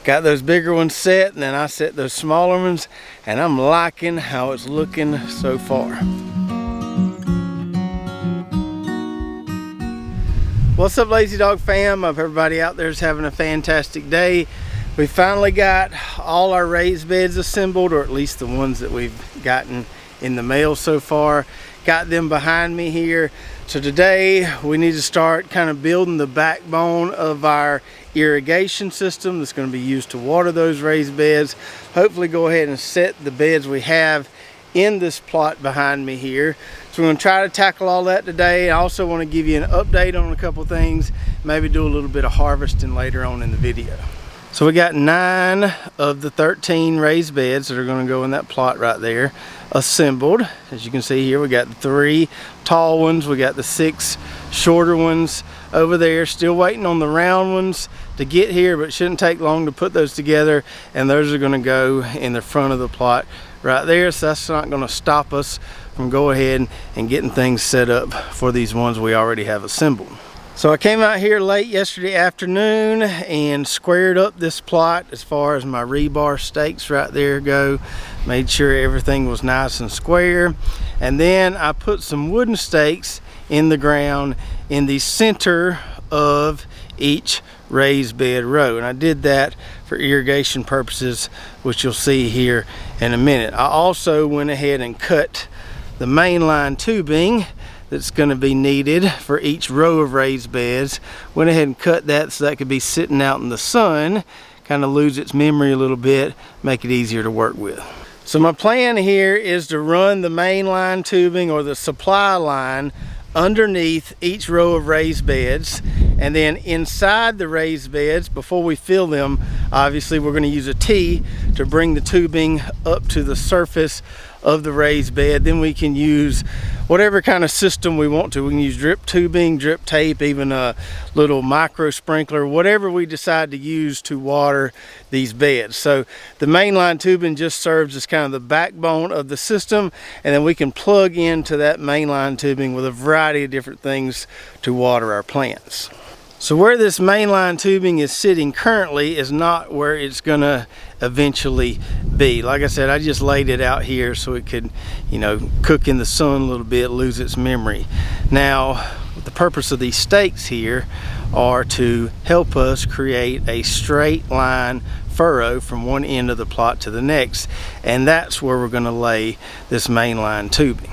got those bigger ones set, and then I set those smaller ones, and I'm liking how it's looking so far. What's up, Lazy Dog fam? I hope everybody out there is having a fantastic day. We finally got all our raised beds assembled, or at least the ones that we've gotten in the mail so far. Got them behind me here. So today we need to start kind of building the backbone of our irrigation system that's going to be used to water those raised beds. Hopefully go ahead and set the beds we have in this plot behind me here. So we're going to try to tackle all that today. I also want to give you an update on a couple things, maybe do a little bit of harvesting later on in the video. So we got 9 of the 13 raised beds that are going to go in that plot right there assembled. As you can see here, we got the 3 tall ones, we got the 6 shorter ones over there. Still waiting on the round ones to get here, but it shouldn't take long to put those together, and those are going to go in the front of the plot right there. So that's not going to stop us from going ahead and getting things set up for these ones we already have assembled. So I came out here late yesterday afternoon and squared up this plot as far as my rebar stakes right there go. Made sure everything was nice and square. And then I put some wooden stakes in the ground in the center of each raised bed row. And I did that for irrigation purposes, which you'll see here in a minute. I also went ahead and cut the mainline tubing that's going to be needed for each row of raised beds. Went ahead and cut that so that could be sitting out in the sun, kind of lose its memory a little bit, make it easier to work with. So my plan here is to run the mainline tubing, or the supply line, underneath each row of raised beds, and then inside the raised beds, before we fill them, obviously we're going to use a T to bring the tubing up to the surface of the raised bed. Then we can use whatever kind of system we want to. We can use drip tubing, drip tape, even a little micro sprinkler, whatever we decide to use to water these beds. So the mainline tubing just serves as kind of the backbone of the system, and then we can plug into that mainline tubing with a variety of different things to water our plants. So where this mainline tubing is sitting currently is not where it's gonna eventually be. Like I said, I just laid it out here so it could, cook in the sun a little bit, lose its memory. Now, the purpose of these stakes here are to help us create a straight line furrow from one end of the plot to the next, and that's where we're gonna lay this mainline tubing.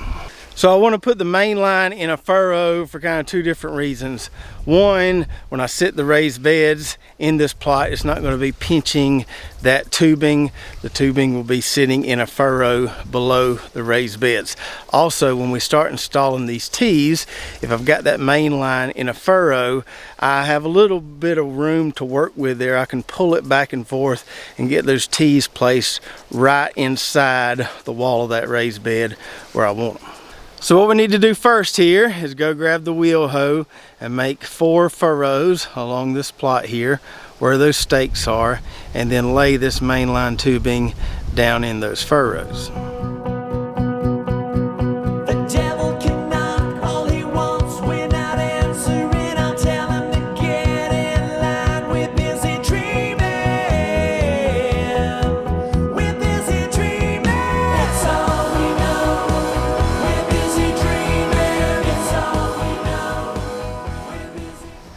So I want to put the main line in a furrow for kind of 2 different reasons. One, when I sit the raised beds in this plot, it's not going to be pinching that tubing. The tubing will be sitting in a furrow below the raised beds. Also, when we start installing these T's, if I've got that main line in a furrow, I have a little bit of room to work with there. I can pull it back and forth and get those T's placed right inside the wall of that raised bed where I want them. So what we need to do first here is go grab the wheel hoe and make 4 furrows along this plot here where those stakes are, and then lay this mainline tubing down in those furrows.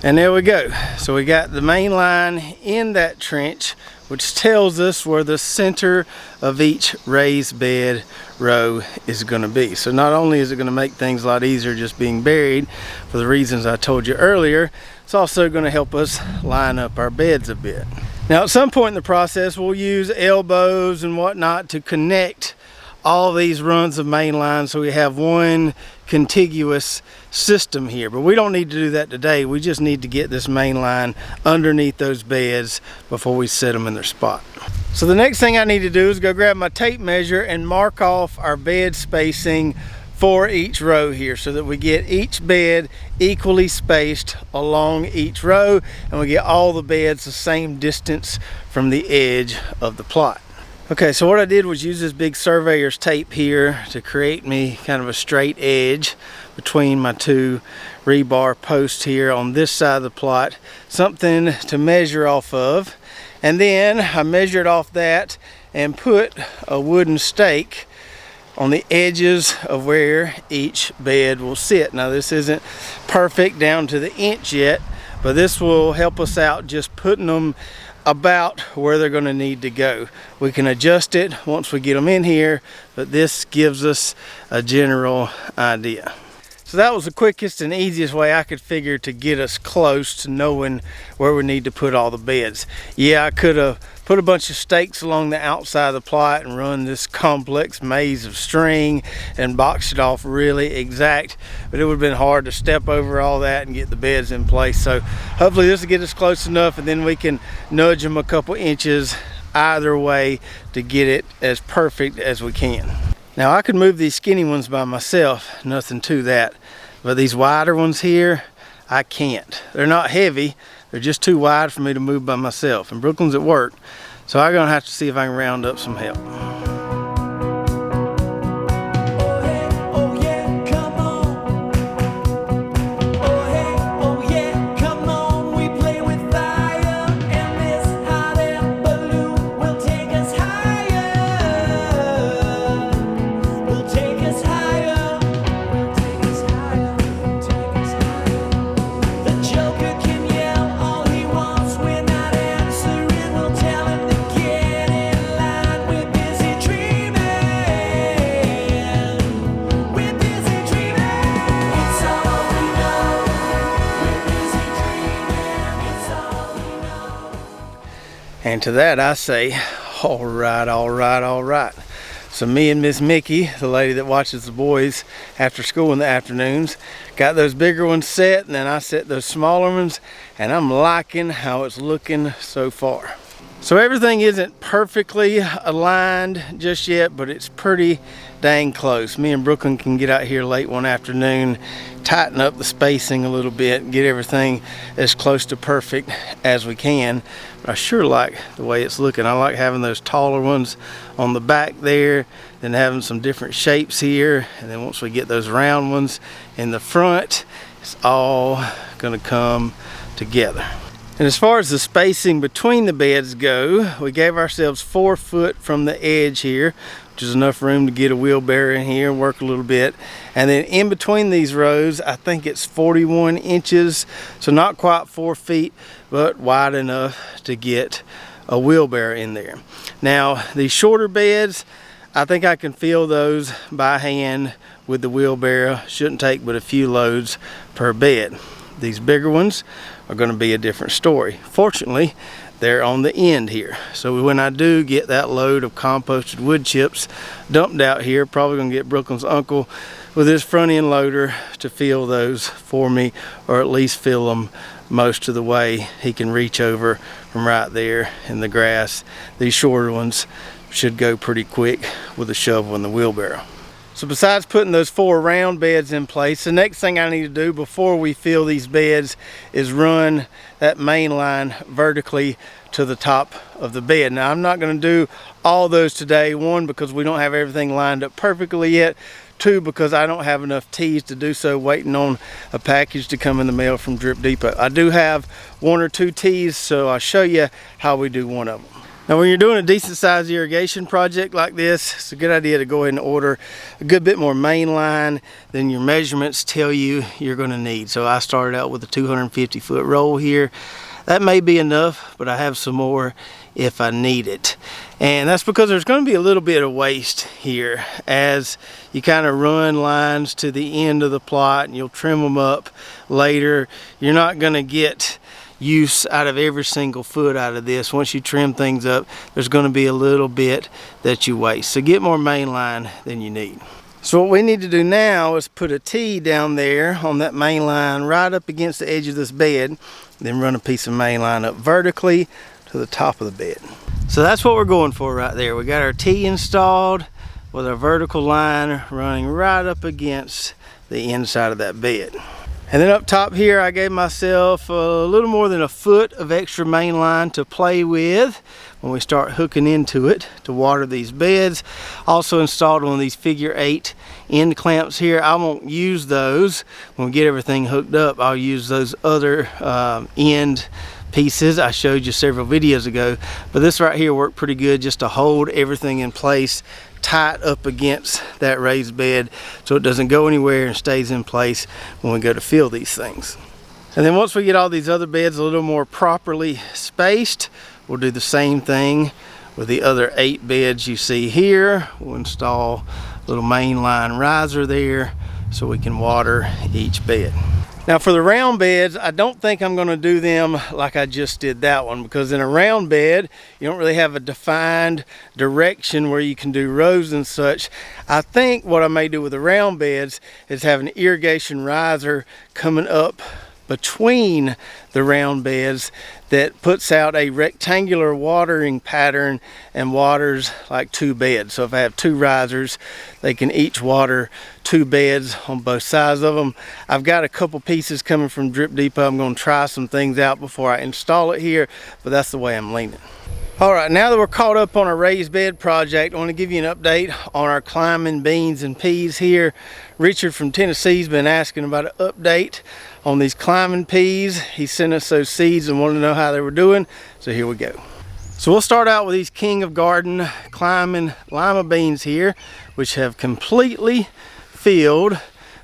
And there we go. So we got the main line in that trench, which tells us where the center of each raised bed row is going to be. So not only is it going to make things a lot easier just being buried for the reasons I told you earlier, it's also going to help us line up our beds a bit. Now at some point in the process, we'll use elbows and whatnot to connect all these runs of main line so we have one contiguous system here, but we don't need to do that today. We just need to get this main line underneath those beds before we set them in their spot. So the next thing I need to do is go grab my tape measure and mark off our bed spacing for each row here, so that we get each bed equally spaced along each row, and we get all the beds the same distance from the edge of the plot. Okay, so what I did was use this big surveyor's tape here to create me kind of a straight edge between my 2 rebar posts here on this side of the plot, something to measure off of. And then I measured off that and put a wooden stake on the edges of where each bed will sit. Now this isn't perfect down to the inch yet, but this will help us out just putting them about where they're going to need to go. We can adjust it once we get them in here, but this gives us a general idea. So that was the quickest and easiest way I could figure to get us close to knowing where we need to put all the beds. Yeah, I could have put a bunch of stakes along the outside of the plot and run this complex maze of string and boxed it off really exact, but it would have been hard to step over all that and get the beds in place. So hopefully this will get us close enough, and then we can nudge them a couple inches either way to get it as perfect as we can. Now I could move these skinny ones by myself, nothing to that, but these wider ones here, I can't. They're not heavy, they're just too wide for me to move by myself, and Brooklyn's at work, so I'm gonna have to see if I can round up some help. And to that I say, all right, all right, all right. So me and Miss Mickey, the lady that watches the boys after school in the afternoons, got those bigger ones set, and then I set those smaller ones, and I'm liking how it's looking so far. So everything isn't perfectly aligned just yet, but it's pretty dang close. Me and Brooklyn can get out here late one afternoon, tighten up the spacing a little bit, get everything as close to perfect as we can. But I sure like the way it's looking. I like having those taller ones on the back there, then having some different shapes here, and then once we get those round ones in the front, it's all gonna come together. And as far as the spacing between the beds go, we gave ourselves 4 foot from the edge here, which is enough room to get a wheelbarrow in here and work a little bit. And then in between these rows, I think it's 41 inches, so not quite 4 feet, but wide enough to get a wheelbarrow in there. Now, these shorter beds, I think I can fill those by hand with the wheelbarrow. Shouldn't take but a few loads per bed. These bigger ones are going to be a different story. Fortunately, they're on the end here, so when I do get that load of composted wood chips dumped out here, probably going to get Brooklyn's uncle with his front end loader to fill those for me, or at least fill them most of the way. He can reach over from right there in the grass. These shorter ones should go pretty quick with a shovel and the wheelbarrow. So besides putting those 4 round beds in place, the next thing I need to do before we fill these beds is run that main line vertically to the top of the bed. Now I'm not going to do all those today. 1, because we don't have everything lined up perfectly yet. 2, because I don't have enough tees to do so, waiting on a package to come in the mail from Drip Depot. I do have 1 or 2 tees, so I'll show you how we do one of them. Now when you're doing a decent sized irrigation project like this, it's a good idea to go ahead and order a good bit more main line than your measurements tell you you're going to need. So I started out with a 250 foot roll here. That may be enough, but I have some more if I need it. And that's because there's going to be a little bit of waste here as you kind of run lines to the end of the plot, and you'll trim them up later. You're not going to get use out of every single foot out of this. Once you trim things up, there's going to be a little bit that you waste. So get more main line than you need. So what we need to do now is put a T down there on that main line right up against the edge of this bed, then run a piece of main line up vertically to the top of the bed. So that's what we're going for right there. We got our T installed with our vertical line running right up against the inside of that bed. And then up top here, I gave myself a little more than a foot of extra main line to play with when we start hooking into it to water these beds. Also installed one of these figure 8 end clamps here. I won't use those when we get everything hooked up. I'll use those other end pieces I showed you several videos ago, but this right here worked pretty good just to hold everything in place tight up against that raised bed so it doesn't go anywhere and stays in place when we go to fill these things. And then once we get all these other beds a little more properly spaced, we'll do the same thing with the other 8 beds you see here. We'll install a little main line riser there so we can water each bed. Now for the round beds, I don't think I'm going to do them like I just did that one, because in a round bed you don't really have a defined direction where you can do rows and such. I think what I may do with the round beds is have an irrigation riser coming up between the round beds that puts out a rectangular watering pattern and waters like 2 beds. So if I have 2 risers, they can each water 2 beds on both sides of them. I've got a couple pieces coming from Drip Depot. I'm going to try some things out before I install it here, but that's the way I'm leaning. All right, now that we're caught up on our raised bed project, I want to give you an update on our climbing beans and peas here. Richard from Tennessee's been asking about an update on these climbing peas. He sent us those seeds and wanted to know how they were doing, so here we go. So we'll start out with these King of Garden climbing lima beans here, which have completely filled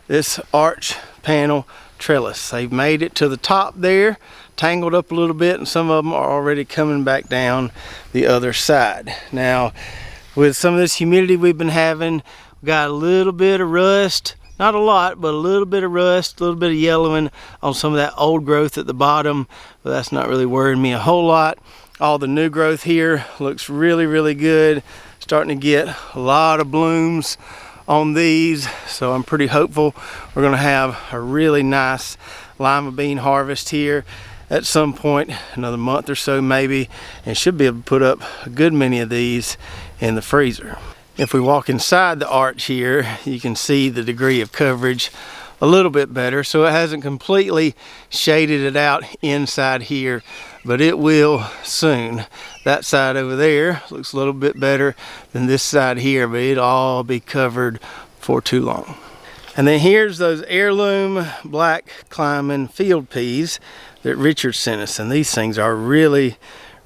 this arch panel trellis. They've made it to the top there, tangled up a little bit, and some of them are already coming back down the other side. Now with some of this humidity we've been having, we got a little bit of rust, not a lot, but a little bit of rust, a little bit of yellowing on some of that old growth at the bottom, but that's not really worrying me a whole lot. All the new growth here looks really, really good. Starting to get a lot of blooms on these, so I'm pretty hopeful we're gonna have a really nice lima bean harvest here at some point, another month or so maybe, and should be able to put up a good many of these in the freezer. If we walk inside the arch here, you can see the degree of coverage a little bit better. So it hasn't completely shaded it out inside here, but it will soon. That side over there looks a little bit better than this side here, but it'll all be covered for too long. And then here's those heirloom black climbing field peas that Richard sent us, and these things are really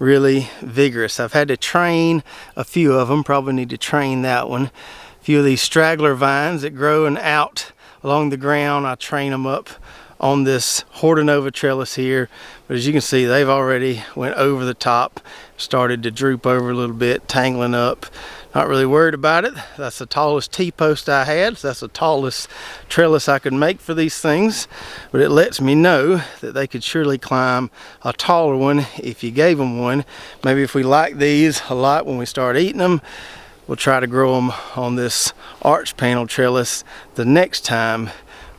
vigorous. I've had to train a few of them, probably need to train that one. A few of these straggler vines that growing out along the ground, I train them up on this Hortonova trellis here, but as you can see, they've already went over the top, started to droop over a little bit, tangling up. Not really worried about it. That's the tallest T-post I had, so that's the tallest trellis I could make for these things, but it lets me know that they could surely climb a taller one if you gave them one. Maybe if we like these a lot when we start eating them, we'll try to grow them on this arch panel trellis the next time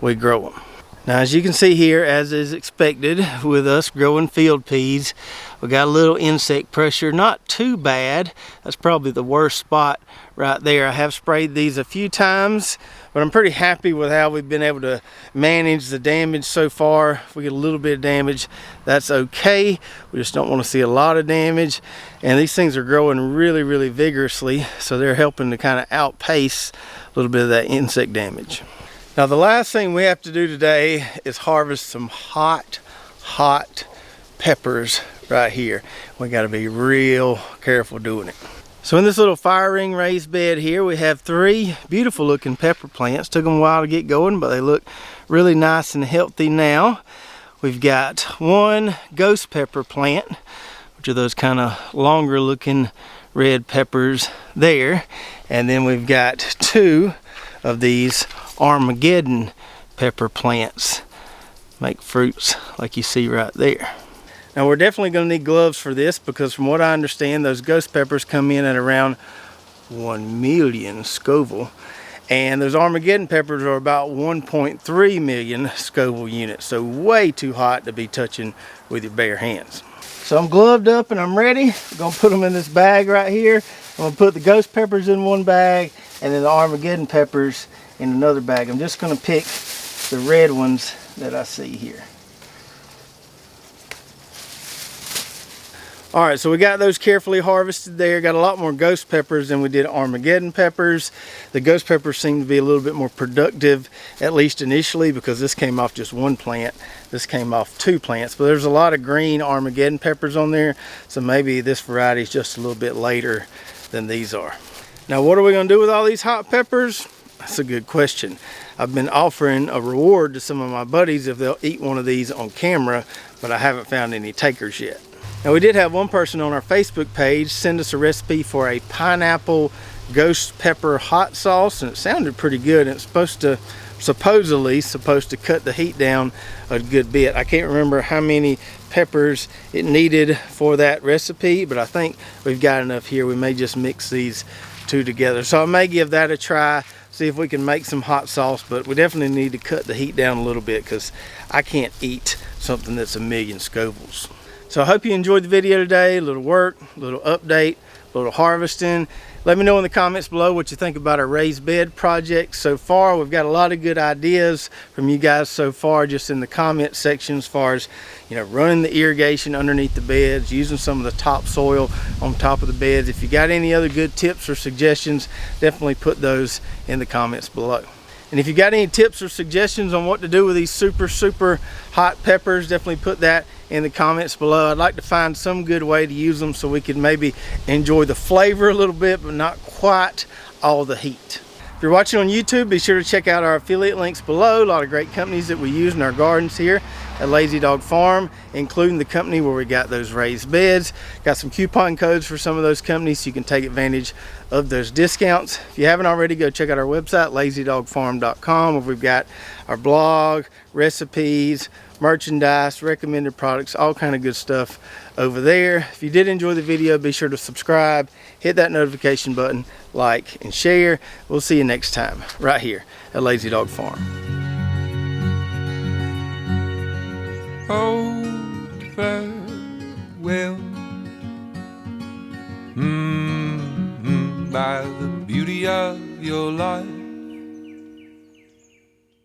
we grow them. Now as you can see here, as is expected with us growing field peas, we got a little insect pressure, not too bad. That's probably the worst spot right there. I have sprayed these a few times, but I'm pretty happy with how we've been able to manage the damage so far. If we get a little bit of damage, that's okay. We just don't want to see a lot of damage. And these things are growing really vigorously, so they're helping to kind of outpace a little bit of that insect damage. Now the last thing we have to do today is harvest some hot peppers right here. We got to be real careful doing it. So in this little fire ring raised bed here, we have 3 beautiful looking pepper plants. Took them a while to get going, but they look really nice and healthy now. We've got 1 ghost pepper plant, which are those kind of longer looking red peppers there. And then we've got 2 of these Armageddon pepper plants, make fruits like you see right there. Now we're definitely going to need gloves for this, because from what I understand, those ghost peppers come in at around 1 million Scoville, and those Armageddon peppers are about 1.3 million Scoville units, so way too hot to be touching with your bare hands. So I'm gloved up and I'm ready. I'm going to put them in this bag right here. I'm going to put the ghost peppers in one bag and then the Armageddon peppers in another bag. I'm just going to pick the red ones that I see here. All right, so we got those carefully harvested there. Got a lot more ghost peppers than we did Armageddon peppers. The ghost peppers seem to be a little bit more productive, at least initially, because this came off just one plant. This came off 2 plants, but there's a lot of green Armageddon peppers on there, so maybe this variety is just a little bit later than these are. Now, what are we gonna do with all these hot peppers? That's a good question. I've been offering a reward to some of my buddies if they'll eat one of these on camera, but I haven't found any takers yet. Now, we did have one person on our Facebook page send us a recipe for a pineapple ghost pepper hot sauce, and it sounded pretty good. And it's supposedly supposed to cut the heat down a good bit. I can't remember how many peppers it needed for that recipe, but I think we've got enough here. We may just mix these 2 together. So I may give that a try, see if we can make some hot sauce, but we definitely need to cut the heat down a little bit because I can't eat something that's 1,000,000 Scovilles. So I hope you enjoyed the video today. A little work, a little update, a little harvesting. Let me know in the comments below what you think about our raised bed project so far. We've got a lot of good ideas from you guys so far, just in the comment section, as far as, you know, running the irrigation underneath the beds, using some of the topsoil on top of the beds. If you got any other good tips or suggestions, definitely put those in the comments below. And if you got any tips or suggestions on what to do with these super hot peppers, definitely put that in the comments below. I'd like to find some good way to use them so we can maybe enjoy the flavor a little bit, but not quite all the heat. If you're watching on YouTube, be sure to check out our affiliate links below. A lot of great companies that we use in our gardens here at Lazy Dog Farm, including the company where we got those raised beds. Got some coupon codes for some of those companies so you can take advantage of those discounts. If you haven't already, go check out our website, lazydogfarm.com, where we've got our blog, recipes, merchandise, recommended products, all kind of good stuff over there. If you did enjoy the video, be sure to subscribe, hit that notification button, like, and share. We'll see you next time right here at Lazy Dog Farm. Oh, farewell, by the beauty of your life.